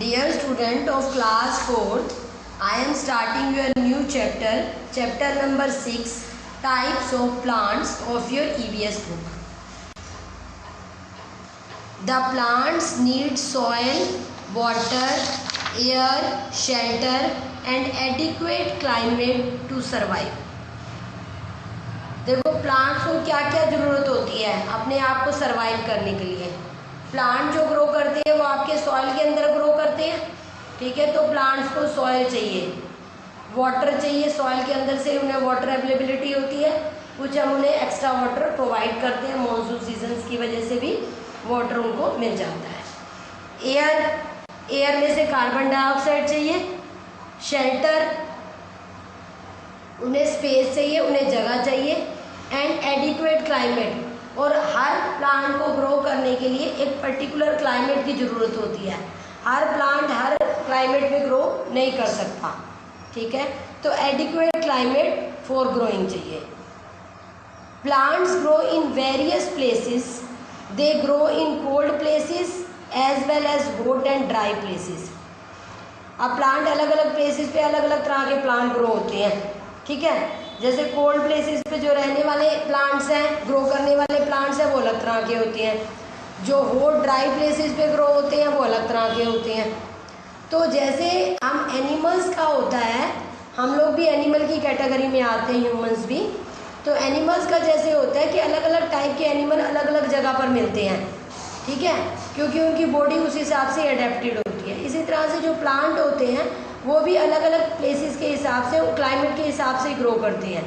Dear student of class 4th, I am starting your new chapter number 6, types of plants of your EVS book. The plants need soil, water, air, shelter and adequate climate to survive. देखो plants को क्या क्या ज़रूरत होती है अपने आप को सरवाइव करने के लिए। प्लांट जो ग्रो करते हैं वो आपके सॉइल के अंदर ग्रो करते हैं, ठीक है। तो प्लांट्स को सॉइल चाहिए, वाटर चाहिए, सॉइल के अंदर से उन्हें वाटर अवेलेबिलिटी होती है, कुछ हम उन्हें एक्स्ट्रा वाटर प्रोवाइड करते हैं, मॉनसून सीजन्स की वजह से भी वाटर उनको मिल जाता है। एयर में से कार्बन डाइऑक्साइड चाहिए, शेल्टर, उन्हें स्पेस चाहिए, उन्हें जगह चाहिए एंड एडिक्वेट क्लाइमेट। और हर प्लांट को ग्रो करने के लिए एक पर्टिकुलर क्लाइमेट की ज़रूरत होती है। हर प्लांट हर क्लाइमेट में ग्रो नहीं कर सकता, ठीक है। तो एडिक्वेट क्लाइमेट फॉर ग्रोइंग चाहिए। Plants grow in various places, they grow in cold places as well as hot and dry places. अब प्लांट अलग अलग प्लेसेस पे अलग अलग तरह के प्लांट ग्रो होते हैं, ठीक है। जैसे कोल्ड प्लेसेस पे जो रहने वाले प्लांट्स हैं, ग्रो करने वाले प्लांट्स हैं, वो अलग तरह के होते हैं। जो हॉट ड्राई प्लेसेस पे ग्रो होते हैं वो अलग तरह के होते हैं। तो जैसे हम एनिमल्स का होता है, हम लोग भी एनिमल की कैटेगरी में आते हैं, ह्यूमंस भी। तो एनिमल्स का जैसे होता है कि अलग अलग टाइप के एनिमल अलग अलग जगह पर मिलते हैं, ठीक है, क्योंकि उनकी बॉडी उस हिसाब से अडेप्टेड होती है। इसी तरह से जो प्लांट होते हैं वो भी अलग अलग प्लेसेस के हिसाब से, क्लाइमेट के हिसाब से ग्रो करते हैं।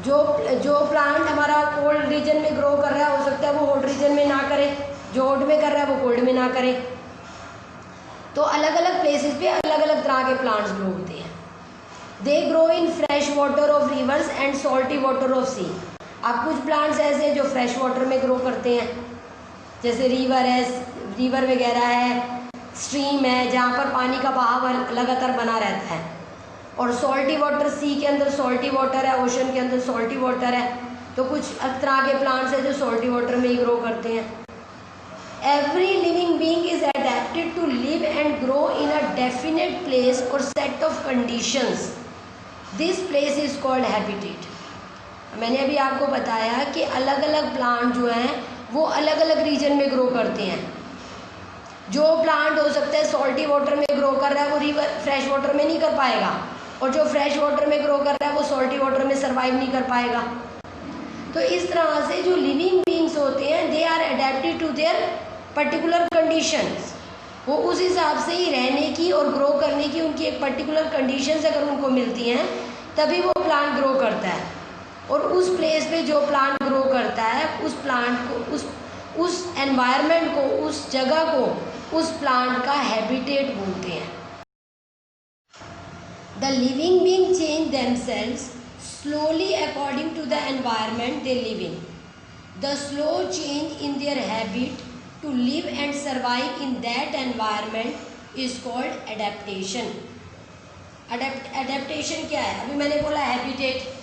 जो प्लांट हमारा कोल्ड रीजन में ग्रो कर रहा है, हो सकता है वो हॉट रीजन में ना करे, जो हॉट में कर रहा है वो कोल्ड में ना करे। तो अलग अलग प्लेसेस पे अलग अलग तरह के प्लांट्स ग्रो होते हैं। They grow in fresh water of rivers and salty water of sea. अब कुछ प्लांट्स ऐसे हैं जो फ्रेश वाटर में ग्रो करते हैं, जैसे रिवर वगैरह है, स्ट्रीम है, जहाँ पर पानी का बहाव लगातार बना रहता है। और सॉल्टी वाटर, सी के अंदर सॉल्टी वाटर है, ओशन के अंदर सॉल्टी वाटर है। तो कुछ तरह के प्लांट्स हैं जो सॉल्टी वाटर में ही ग्रो करते हैं। Every living being is adapted to live and grow in a definite place और set of conditions. This place is called habitat. मैंने अभी आपको बताया कि अलग अलग प्लांट जो हैं वो अलग अलग रीजन में ग्रो करते हैं। जो प्लांट हो सकता है सॉल्टी वाटर में ग्रो कर रहा है, वो रिवर फ्रेश वाटर में नहीं कर पाएगा, और जो फ्रेश वाटर में ग्रो कर रहा है वो सॉल्टी वाटर में सर्वाइव नहीं कर पाएगा। तो इस तरह से जो लिविंग बीइंग्स होते हैं, they are adapted to their particular conditions. वो उस हिसाब से ही रहने की और ग्रो करने की उनकी एक पर्टिकुलर कंडीशंस अगर उनको मिलती हैं तभी वो प्लांट ग्रो करता है। और उस प्लेस पे जो प्लांट ग्रो करता है, उस प्लांट को, उस एनवायरनमेंट को, उस जगह को, उस प्लांट का हैबिटेट बोलते हैं। The living being change themselves slowly according to the environment they live in. The slow change in their habit to live and survive in that environment is called adaptation. Adaptation क्या है? अभी मैंने बोला habitat.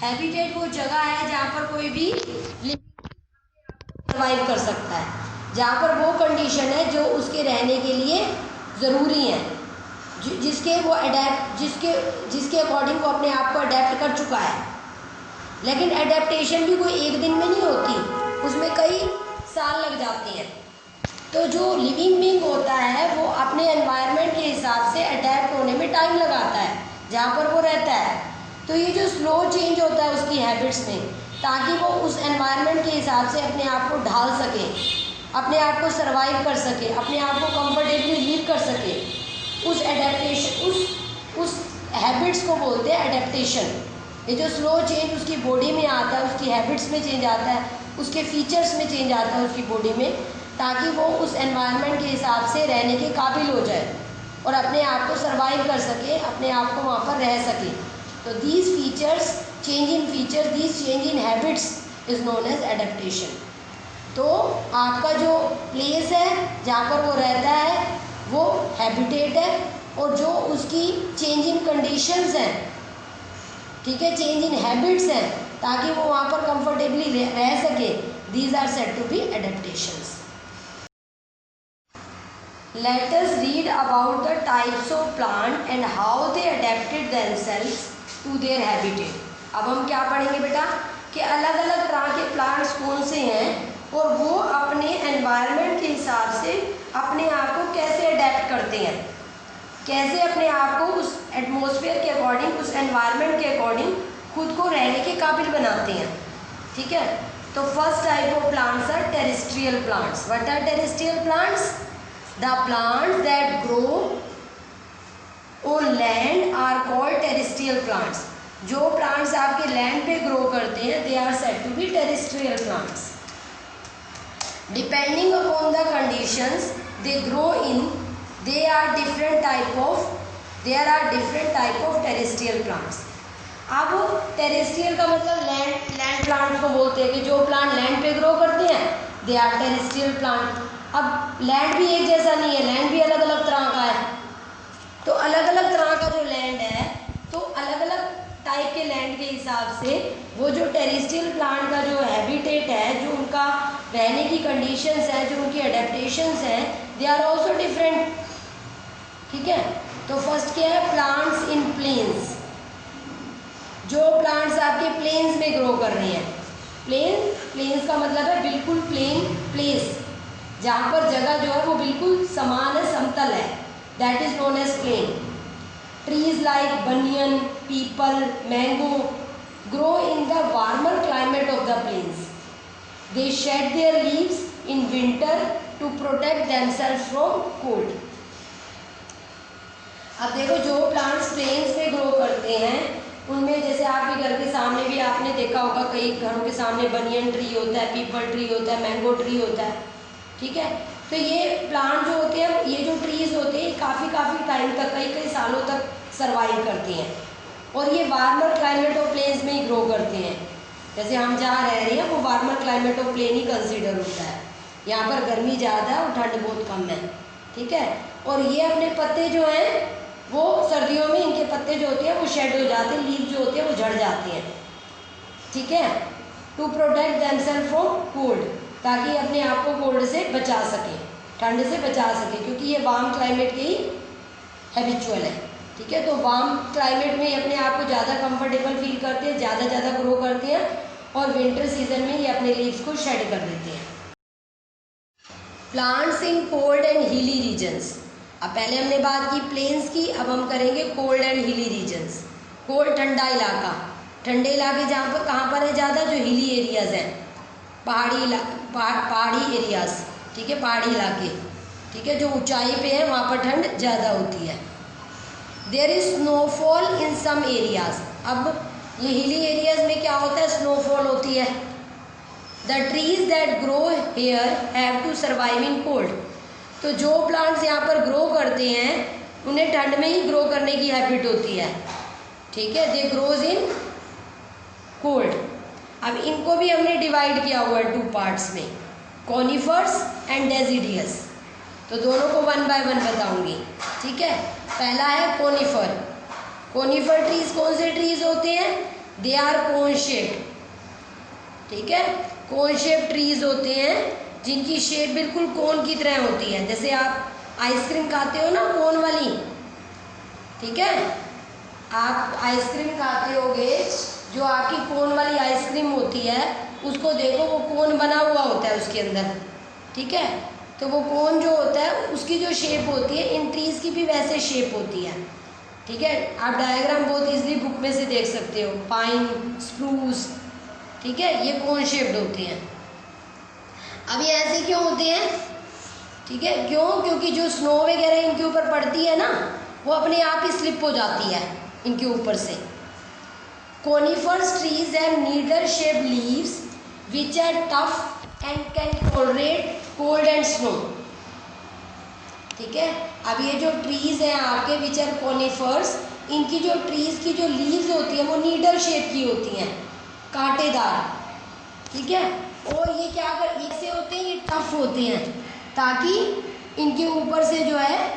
Habitat वो जगह है जहाँ पर कोई भी सर्वाइव कर सकता है, जहाँ पर वो कंडीशन है जो उसके रहने के लिए ज़रूरी है, जिसके अकॉर्डिंग वो अपने आप को अडेप्ट कर चुका है। लेकिन एडेप्टेशन भी कोई एक दिन में नहीं होती, उसमें कई साल लग जाते हैं। तो जो लिविंग बीइंग होता है वो अपने एनवायरनमेंट के हिसाब से अडेप्ट होने में टाइम लगाता है जहाँ पर वो रहता है। तो ये जो स्लो चेंज होता है उसकी हैबिट्स में, ताकि वो उस एनवायरनमेंट के हिसाब से अपने आप को ढाल सके, अपने आप को सर्वाइव कर सके, अपने आप को कंफर्टेबली लिव कर सके। उस एडेप्टेशन, उस हैबिट्स को बोलते हैं एडेप्टेशन। ये जो स्लो चेंज उसकी बॉडी में आता है, उसकी हैबिट्स में चेंज आता है, उसके फीचर्स में चेंज आता है उसकी बॉडी में, ताकि वो उस एनवायरनमेंट के हिसाब से रहने के काबिल हो जाए और अपने आप को सर्वाइव कर सके, अपने आप को वहाँ पर रह सके। तो these features, change in features, these change in habits is known as adaptation. तो आपका जो प्लेस है जहाँ पर वो रहता है वो हैबिटेट है, और जो उसकी चेंज इन कंडीशंस हैं, ठीक है, चेंज इन हैबिट्स हैं, ताकि वो वहाँ पर कंफर्टेबली रह सके, these are said to be adaptations. Let us read about the types of plant and how they adapted themselves to their habitat. अब हम क्या पढ़ेंगे बेटा कि अलग अलग तरह के प्लांट्स कौन से हैं और वो अपने एनवायरनमेंट के हिसाब से अपने आप को कैसे अडेप्ट करते हैं, कैसे अपने आप को उस एटमॉस्फेयर के अकॉर्डिंग, उस एनवायरनमेंट के अकॉर्डिंग खुद को रहने के काबिल बनाते हैं। ठीक है, तो first type of plants are terrestrial plants. What are terrestrial plants? The plants that grow on land are called terrestrial plants. जो plants आपके land पे grow करते हैं they are said to be terrestrial plants. Depending upon the conditions they grow in, there are different type of terrestrial plants. अब terrestrial का मतलब land plants को बोलते हैं कि जो plant land पे grow करते हैं they are terrestrial plant. अब लैंड भी एक जैसा नहीं है, लैंड भी अलग अलग तरह का है। तो अलग अलग तरह का जो लैंड है, तो अलग अलग टाइप के लैंड के हिसाब से वो जो टेरेस्ट्रियल प्लांट का जो हैबिटेट है, जो उनका रहने की कंडीशंस है, जो उनकी एडेप्टेशंस हैं, दे आर ऑल्सो डिफरेंट। ठीक है, तो फर्स्ट क्या है? Plants in plains. जो प्लांट्स आपके प्लेन्स में ग्रो कर रहे हैं। प्लेन्स का मतलब है बिल्कुल प्लेन प्लेस, जहाँ पर जगह जो है वो बिल्कुल समान है, समतल है, that is known as plain. Trees like banyan, peepal, mango grow in the warmer climate of the plains. They shed their leaves in winter to protect themselves from cold. अब देखो, जो प्लांट्स प्लेन्स में ग्रो करते हैं उनमें जैसे आपके घर के सामने भी आपने देखा होगा, कई घरों के सामने बनियन ट्री होता है, पीपल ट्री होता है, मैंगो ट्री होता है। ठीक है, तो ये प्लांट जो होते हैं, ये जो ट्रीज होते हैं काफ़ी टाइम तक, कई सालों तक सरवाइव करते हैं और ये वार्मर क्लाइमेट ऑफ प्लेन्स में ही ग्रो करते हैं। जैसे हम जहाँ रह रहे हैं वो वार्मर क्लाइमेट ऑफ प्लेन ही कंसीडर होता है। यहाँ पर गर्मी ज़्यादा है और ठंड बहुत कम है। ठीक है, और ये अपने पत्ते जो हैं वो सर्दियों में इनके पत्ते जो होते हैं वो शेड हो जाते हैं, लीव जो होते हैं वो झड़ जाते हैं। ठीक है, to protect themself from cold, ताकि अपने आप को कोल्ड से बचा सके, ठंड से बचा सके, क्योंकि ये वार्म क्लाइमेट के ही हैबिचुअल है। ठीक है, तो वार्म क्लाइमेट में ये अपने आप को ज़्यादा कंफर्टेबल फील करते हैं, ज़्यादा ग्रो करते हैं और विंटर सीजन में ये अपने लीव्स को शेड कर देते हैं। Plants in cold and hilly regions. अब पहले हमने बात की प्लेन्स की, अब हम करेंगे cold and hilly regions. Cold ठंडा इलाका, ठंडे इलाके जहाँ पर कहाँ पर है ज़्यादा? जो हिली एरियाज़ हैं, पहाड़ी एरियाज। ठीक है, पहाड़ी इलाके। ठीक है, जो ऊंचाई पे है वहाँ पर ठंड ज़्यादा होती है। There is snowfall in some areas. अब ये हिली एरियाज में क्या होता है? स्नोफॉल होती है। The trees that grow here have to survive in cold. तो जो प्लांट्स यहाँ पर ग्रो करते हैं उन्हें ठंड में ही ग्रो करने की हैबिट होती है। ठीक है, दे ग्रोज इन कोल्ड। अब इनको भी हमने डिवाइड किया हुआ है 2 पार्ट्स में, कॉनिफर्स एंड डेसिडियस। तो दोनों को 1 बाय 1 बताऊंगी। ठीक है, पहला है कॉनिफर। कॉनिफर ट्रीज कौन से ट्रीज होते हैं? They are cone shaped. ठीक है, कोन शेप ट्रीज होते हैं जिनकी शेप बिल्कुल कोन की तरह होती है। जैसे आप आइसक्रीम खाते हो ना, कोन वाली। ठीक है, आप आइसक्रीम खाते होगे, जो आपकी कोन वाली आइसक्रीम होती है उसको देखो, वो कोन बना हुआ होता है उसके अंदर। ठीक है, तो वो कोन जो होता है उसकी जो शेप होती है, इन ट्रीज़ की भी वैसे शेप होती है। ठीक है, आप डायग्राम बहुत इजीली बुक में से देख सकते हो, पाइन, स्प्रूस। ठीक है, ये कोन शेप्ड होते हैं। अब ये ऐसे क्यों होते हैं? ठीक है, क्यों? क्योंकि जो स्नो वगैरह इनके ऊपर पड़ती है ना, वो अपने आप ही स्लिप हो जाती है इनके ऊपर से। Conifers trees have needle shaped leaves which are tough and can tolerate cold and snow. ठीक है, अब ये जो ट्रीज हैं आपके विच आर कॉनिफर्स, इनकी जो ट्रीज की जो लीव्स होती है वो नीडल शेप की होती हैं, कांटेदार। ठीक है, और ये क्या कर एक से होते हैं, ये टफ होते हैं, ताकि इनके ऊपर से जो है,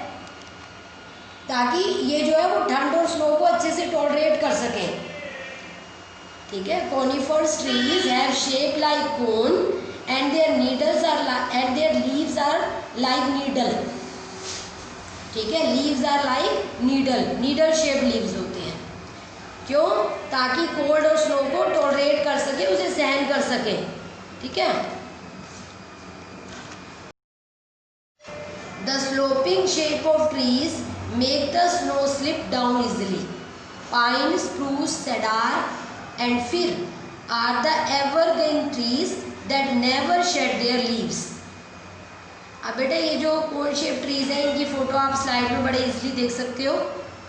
ताकि ये जो है वो ठंड और स्नो को अच्छे से टॉलरेट कर सकें। ठीक है, conifers trees have shape like cone and their needles are and their leaves are like needle. ठीक है। Leaves are like needle shape leaves होते हैं। क्यों? ताकि कोल्ड और स्नो को टॉलरेट कर सके, उसे सहन कर सके। ठीक है। The sloping shape of trees make the snow slip down easily. Pine, spruce, cedar and fir are the evergreen trees that never shed their leaves. अब बेटा ये जो कोन शेप ट्रीज हैं, इनकी फोटो आप स्लाइड में बड़े इजीली देख सकते हो।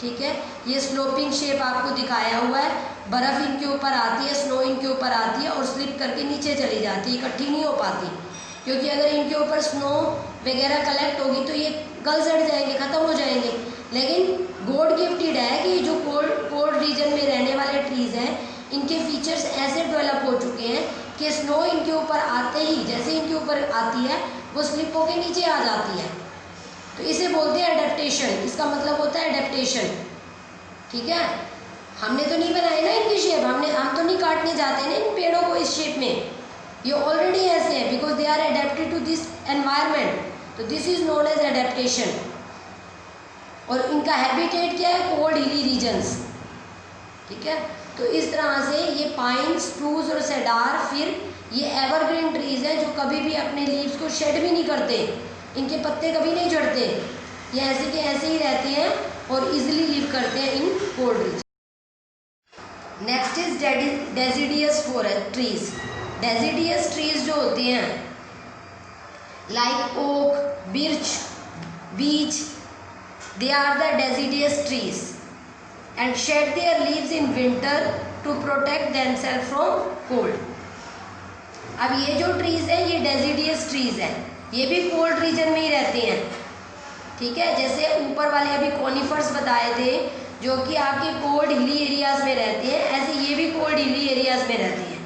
ठीक है। ये स्लोपिंग शेप आपको दिखाया हुआ है। बर्फ़ इनके ऊपर आती है, स्नो इनके ऊपर आती है और स्लिप करके नीचे चली जाती है, इकट्ठी नहीं हो पाती। क्योंकि अगर इनके ऊपर स्नो वगैरह कलेक्ट होगी तो ये गल सड़ जाएंगे, ख़त्म हो जाएंगे। लेकिन गॉड गिफ्टेड है कि जो कोल्ड रीजन में रहने वाले ट्रीज़ हैं, इनके फीचर्स ऐसे डेवलप हो चुके हैं कि स्नो इनके ऊपर आते ही, जैसे इनके ऊपर आती है, वो स्लिप होके नीचे आ जाती है। तो इसे बोलते हैं एडेप्टेशन। इसका मतलब होता है एडेप्टेशन। ठीक है। हमने तो नहीं बनाए ना इनकी शेप, हम तो नहीं काटने जाते ना इन पेड़ों को इस शेप में। ये ऑलरेडी ऐसे हैं because they are adapted to this environment. तो this is known as adaptation. और इनका हैबिटेट क्या है? कोल्ड हिली रीजन्स। ठीक है। तो इस तरह से ये पाइन, स्प्रूस और सेडार, फिर ये एवरग्रीन ट्रीज हैं जो कभी भी अपने लीव्स को शेड भी नहीं करते। इनके पत्ते कभी नहीं झड़ते, ये ऐसे के ऐसे ही रहते हैं और इजीली लिव करते हैं in cold region. Next is deciduous forest trees. Deciduous trees जो होते हैं like oak, birch, beech, they are the deciduous trees and shed their leaves in winter to protect themselves from cold. अब ये जो trees हैं ये deciduous trees हैं, ये भी कोल्ड रीजन में ही रहते हैं। ठीक है। जैसे ऊपर वाले अभी कॉनिफर्स बताए थे जो कि आपके कोल्ड हिली एरियाज में रहते हैं, ऐसे ये भी कोल्ड हिली एरियाज में रहते हैं।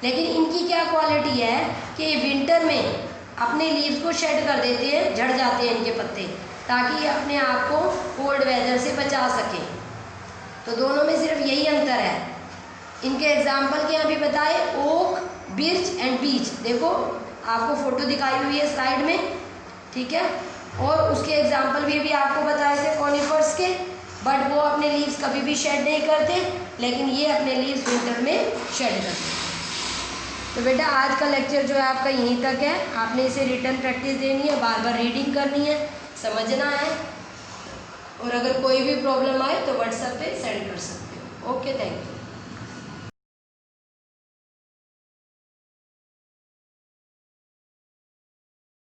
लेकिन इनकी क्या क्वालिटी है कि विंटर में अपने लीव्स को शेड कर देते हैं, झड़ जाते हैं इनके पत्ते, ताकि ये अपने आप को कोल्ड वेदर से बचा सकें। तो दोनों में सिर्फ यही अंतर है। इनके एग्जाम्पल क्या अभी बताए? ओक, बिर्च एंड बीच। देखो आपको फोटो दिखाई हुई है स्लाइड में। ठीक है। और उसके एग्जाम्पल भी आपको बताए थे कॉनिफर्स के, बट वो अपने लीव्स कभी भी शेड नहीं करते, लेकिन ये अपने लीव्स विंटर में शेड करते हैं। तो बेटा आज का लेक्चर जो है आपका यहीं तक है। आपने इसे रिटन प्रैक्टिस देनी है, बार बार रीडिंग करनी है, समझना है। और अगर कोई भी प्रॉब्लम आए तो व्हाट्सएप पे सेंड कर सकते हो। Okay, thank you.